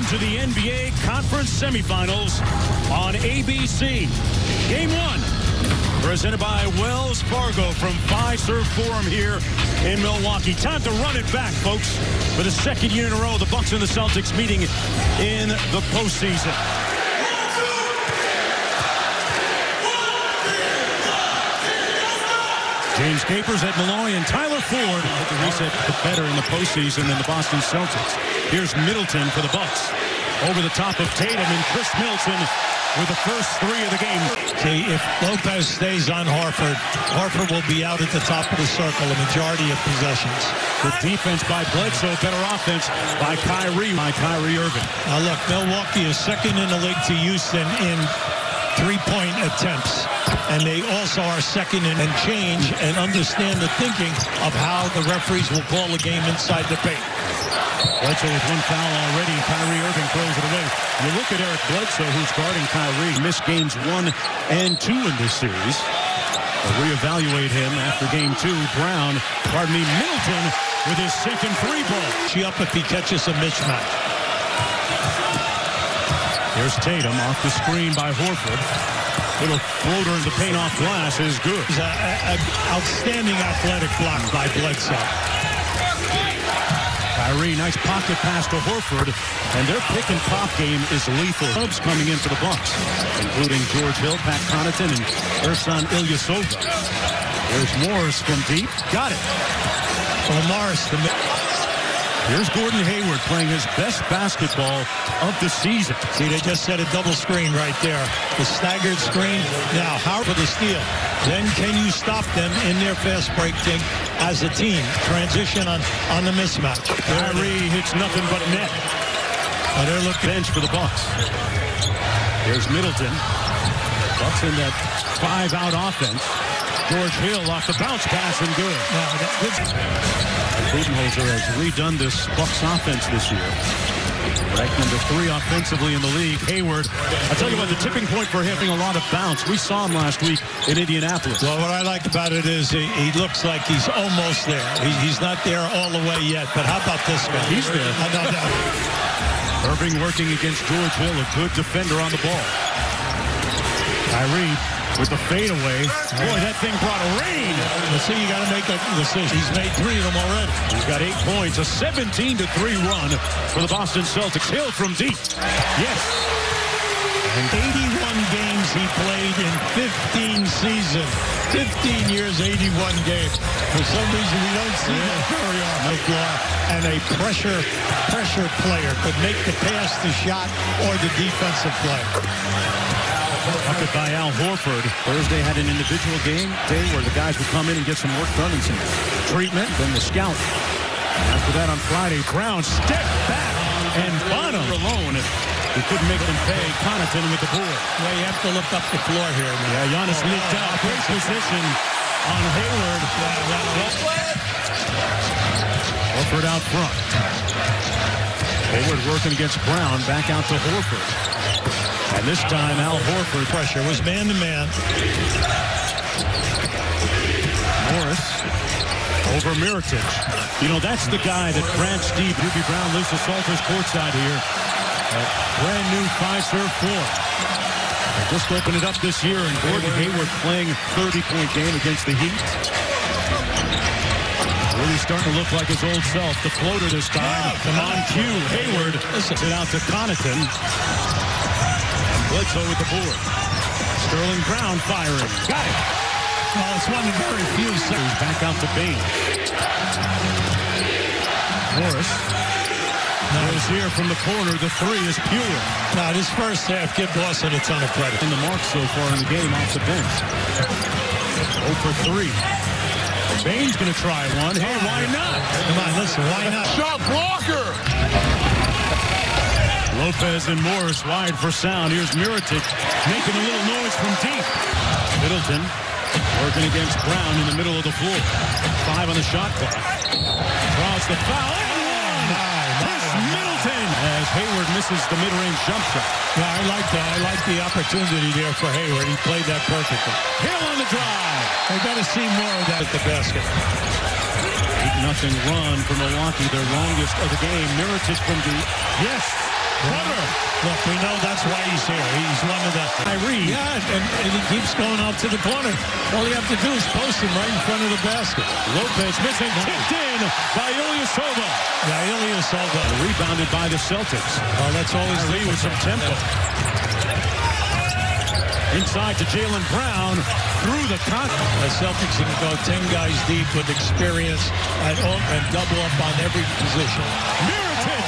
to the NBA Conference Semifinals on ABC. Game 1, presented by Wells Fargo from Fiserv Forum here in Milwaukee. Time to run it back, folks. For the second year in a row, the Bucks and the Celtics meeting in the postseason. James Capers, Ed Malloy, and Tyler Ford. The reset better in the postseason than the Boston Celtics. Here's Middleton for the Bucks. Over the top of Tatum and Chris Middleton with the first three of the game. See, if Lopez stays on Horford, Horford will be out at the top of the circle the majority of possessions. Good defense by Bledsoe, better offense by Kyrie Irving. Now look, Milwaukee is second in the league to Houston in three-point attempts. And they also are second in change and understand the thinking of how the referees will call a game inside the paint. Bledsoe with one foul already. Kyrie Irving throws it away. You look at Eric Bledsoe, who's guarding Kyrie. Missed games 1 and 2 in this series. They'll reevaluate him after game 2. Middleton with his second three ball. She up if he catches a mismatch. Here's Tatum off the screen by Horford. Little floater in the paint off glass is good. It's an outstanding athletic block by Bledsoe. Kyrie, nice pocket pass to Horford, and their pick and pop game is lethal. Subs coming in for the Bucks, including George Hill, Pat Connaughton, and Ersan Ilyasova. There's Morris from deep. Got it. Well, Morris, here's Gordon Hayward playing his best basketball of the season. See, they just set a double screen right there. The staggered screen. Now, Howard for the steal. Then can you stop them in their fast break thing as a team? Transition on the mismatch. Kyrie hits nothing but net. They're looking bench for the Bucks. Here's Middleton. Bucks in that 5-out offense. George Hill off the bounce pass and good. Budenholzer has redone this Bucks offense this year. Ranked number 3 offensively in the league. Hayward, I'll tell you what, the tipping point for having a lot of bounce. We saw him last week in Indianapolis. Well, what I like about it is he looks like he's almost there. He's not there all the way yet, but how about this guy? He's there. No doubt. Irving working against George Hill, a good defender on the ball. Kyrie with the fadeaway. Boy, that thing brought a rain. Let's see, you got to make a decision. He's made 3 of them already. He's got 8 points, a 17-3 run for the Boston Celtics. Hill from deep. Yes. And 81 games he played in 15 seasons. 15 years, 81 games. For some reason, we don't see that very often. And a pressure player could make the pass, the shot, or the defensive play. Bucket by Al Horford. Thursday had an individual game day where the guys would come in and get some work done and some treatment. Then the scout. After that on Friday, Brown stepped back and Bonham alone. He couldn't make them pay. Connaughton with the board. Yeah, you have to look up the floor here. Yeah, Giannis leaked out. Great position on Hayward. Horford out front. Hayward working against Brown. Back out to Horford. And this time, Al Horford pressure was man-to-man. Morris over Mirotic. You know, that's the guy that Grant, Steve, Ruby Brown, Lisa Salters courtside here. That brand new Fiserv Forum. They just opened it up this year, and Gordon Hayward playing 30-point game against the Heat. Really starting to look like his old self. The floater this time. Come on, cue. Hayward sits it out to Connaughton. Bledsoe with the board. Sterling Brown firing. Got it. Well, it's one of very few. He's back out to Bain. Morris. Goes here from the corner. The 3 is pure. Now, this first half, give Boston a ton of credit. In the mark so far in the game off the bench. 0 for 3. Bain's going to try one. Hey, why not? Come on, listen, why not? Shot blocker! Lopez and Morris wide for sound. Here's Mirotic making a little noise from deep. Middleton working against Brown in the middle of the floor. 5 on the shot clock. Draws the foul. Chris Middleton as Hayward misses the mid-range jump shot. Yeah, I like that. I like the opportunity there for Hayward. He played that perfectly. Hill on the drive. They got to see more of that at the basket. 8-0 run for Milwaukee, their longest of the game. Mirotic from deep. Yes. Look, we know that's why he's here. He's one of the Kyrie. Yeah, and he keeps going out to the corner. All you have to do is post him right in front of the basket. Lopez missing, tipped in by Ilyasova. Yeah, Ilyasova. Rebounded by the Celtics. Oh, that's always Kyrie with some tempo. Inside to Jaylen Brown through the contact. The Celtics can go 10 guys deep with experience and double up on every position. Mirotic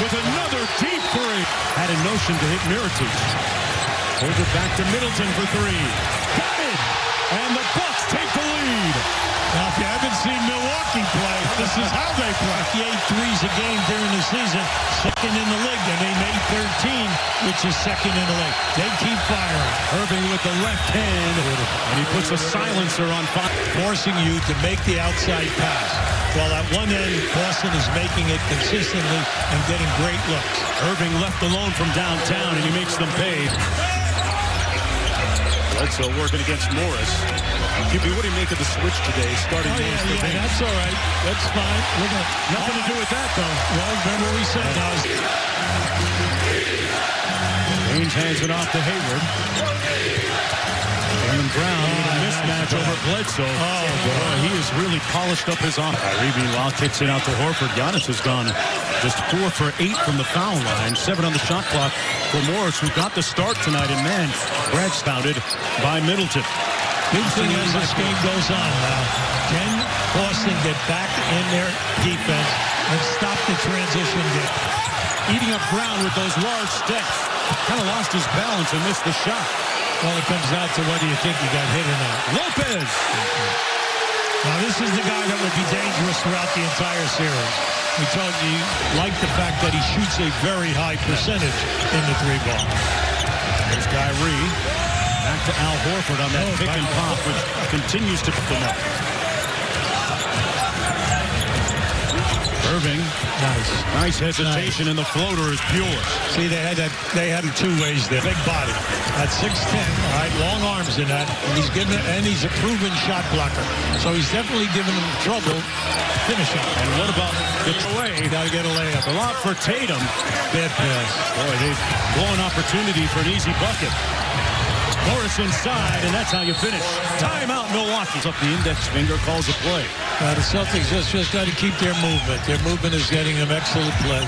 with another deep three. Had a notion to hit Mirotic. Hold it back to Middleton for three. Got it! And the Bucks take the lead. Now, if you haven't seen Milwaukee play, this is how they play. 58 threes a game during the season, second in the league, and they made 13, which is second in the league. They keep firing. Irving with the left hand, and he puts a silencer on fire. Forcing you to make the outside pass. While at one end, Boston is making it consistently and getting great looks. Irving left alone from downtown, and he makes them pay. Bledsoe working against Morris. QB, what do you make of the switch today? Starting that's all right. That's fine. Nothing to do with that, though. Well, remember what we said. Haynes hands it off to Hayward. Jaylen Brown with a mismatch over Bledsoe. Oh, boy, he has really polished up his arm. Kyrie, meanwhile, kicks it out to Horford. Giannis has gone just 4 for 8 from the foul line. 7 on the shot clock for Morris, who got the start tonight. And, man, Brad's founded by Middleton. Big thing as this game goes on now. Can Boston get back in their defense and stop the transition game? Eating up ground with those large steps. Kind of lost his balance and missed the shot. Well, it comes down to whether you think he got hit or not. Lopez! Now, this is the guy that would be dangerous throughout the entire series. We told you, like the fact that he shoots a very high percentage in the three ball. There's Kyrie. Back to Al Horford on that pick and pop, which continues to put them up. Irving. Nice hesitation, and the floater is pure. See, they had it two ways there. Big body at 6'10", all right, long arms in that, and he's a proven shot blocker. So he's definitely giving them trouble finishing. And what about the way? Got to get a layup. A lot for Tatum. Bad pass. Boy, they've blown opportunity for an easy bucket. Morris inside, and that's how you finish. Timeout, Milwaukee. Up the index finger, calls a play. The Celtics just got to keep their movement. Their movement is getting them excellent play.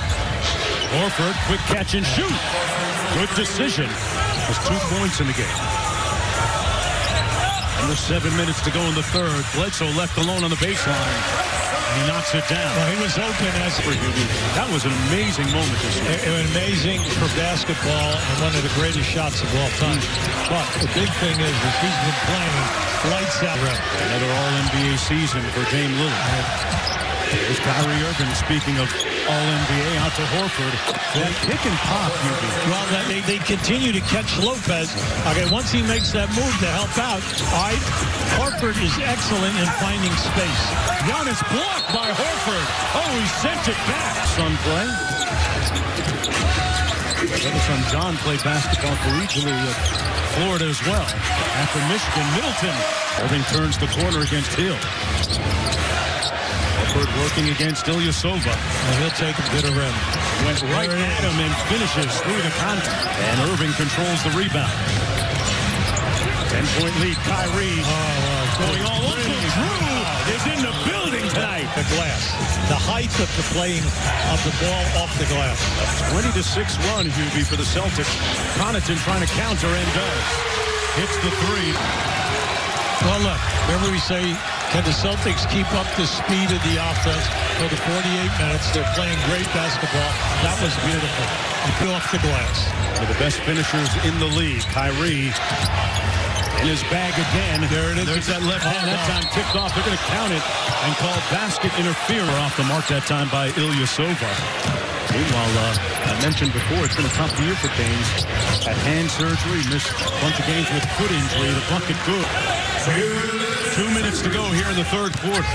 Horford, quick catch and shoot. Good decision. There's 2 points in the game. Under 7 minutes to go in the third. Bledsoe left alone on the baseline. And he knocks it down. Well, he was open as for That was an amazing moment this year. It was amazing for basketball and one of the greatest shots of all time. But the big thing is that he's been playing lights out. Another All-NBA season for Dame Lillard. There's Kyrie Irving, speaking of All-NBA, out to Horford. That pick and pop, Well, they continue to catch Lopez. Okay, once he makes that move to help out, Horford is excellent in finding space. Giannis blocked by Horford. Oh, he sent it back. Son play. His son John played basketball collegiately at Florida as well. After Michigan, Middleton. Irving turns the corner against Hill. Horford working against Ilyasova. And he'll take a bit of rim. Went right at him and finishes through the contact. And Irving controls the rebound. 10-point lead, Kyrie. Going all over. Drew is in the building tonight. The glass. The height of the playing of the ball off the glass. 20-6 run, Hubie, for the Celtics. Connaughton trying to counter and does. Hits the three. Well, look, remember we say, can the Celtics keep up the speed of the offense for the 48 minutes? They're playing great basketball. That was beautiful. He put off the glass. One of the best finishers in the league, Kyrie. In his bag again. There it is. There's that left hand. That time tipped off. They're going to count it and call basket interference. Off the mark that time by Ilyasova. Meanwhile, I mentioned before, it's been a tough year for Baines. Had hand surgery, missed a bunch of games with foot injury. The bucket good. 2 minutes to go here in the third quarter.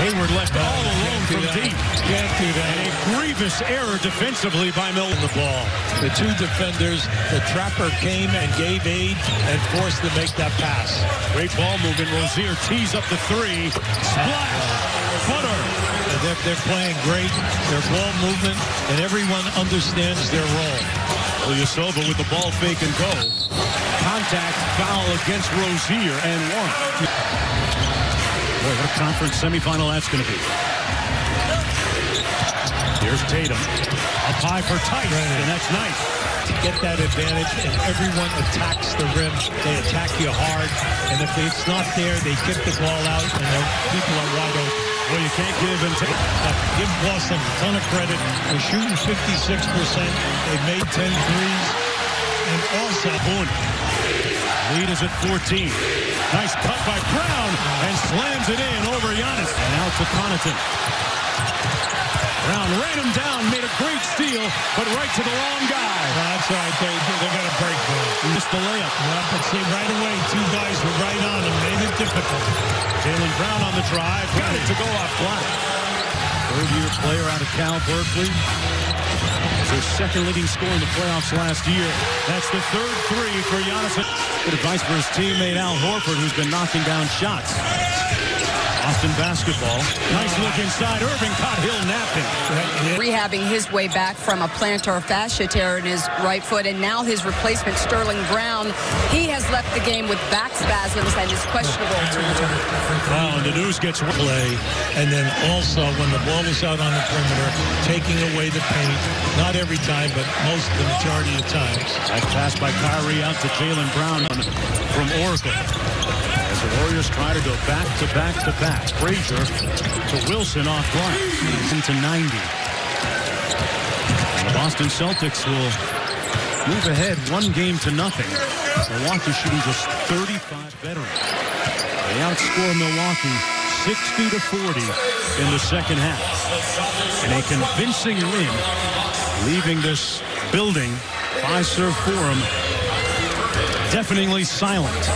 Hayward left all alone from deep. Can't do that. And a grievous error defensively by Milton. The ball. The two defenders, the trapper came and gave aid and forced to make that pass. Great ball movement. Rozier tees up the three. Splash. Butter. The They're playing great. Their ball movement, and everyone understands their role. Ilyasova with the ball fake and go. Contact foul against Rozier and one. Boy, what a conference semifinal that's going to be. Here's Tatum. Up high for Tice, and that's nice. To get that advantage, and everyone attacks the rim. They attack you hard, and if it's not there, they kick the ball out, and people are wide open. Well, you can't give and take. Give Boston a ton of credit. They're shooting 56%. They made 10 threes. And also, Boone. Lead is at 14. Nice cut by Brown, and slams it in over Giannis. And out to Connaughton. Brown ran him down, made a great steal, but right to the wrong guy. That's right. They got a break there. Missed the layup. Yeah, but see, right away, two guys were right on him, made it difficult. Jaylen Brown on the drive, got it to go off glass. Third-year player out of Cal Berkeley. His second leading scorer in the playoffs last year. That's the third three for Giannis. Good advice for his teammate Al Horford, who's been knocking down shots. Boston basketball. Nice look inside. Irving caught Hill napping. Rehabbing his way back from a plantar fascia tear in his right foot, and now his replacement, Sterling Brown, he has left the game with back spasms and is questionable to return. Wow, and the news gets play, and then also when the ball is out on the perimeter, taking away the paint. Not every time, but most of the majority of times. That pass by Kyrie out to Jaylen Brown from Oracle. As the Warriors try to go back to back to back. Frazier to Wilson off glass. Into 90. And the Boston Celtics will move ahead 1-0. Milwaukee shooting just 35 veterans. They outscore Milwaukee 60-40 in the second half. And a convincing win, leaving this building, Fiserv Forum, deafeningly silent.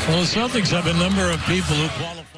Well, the Celtics have a number of people who qualify.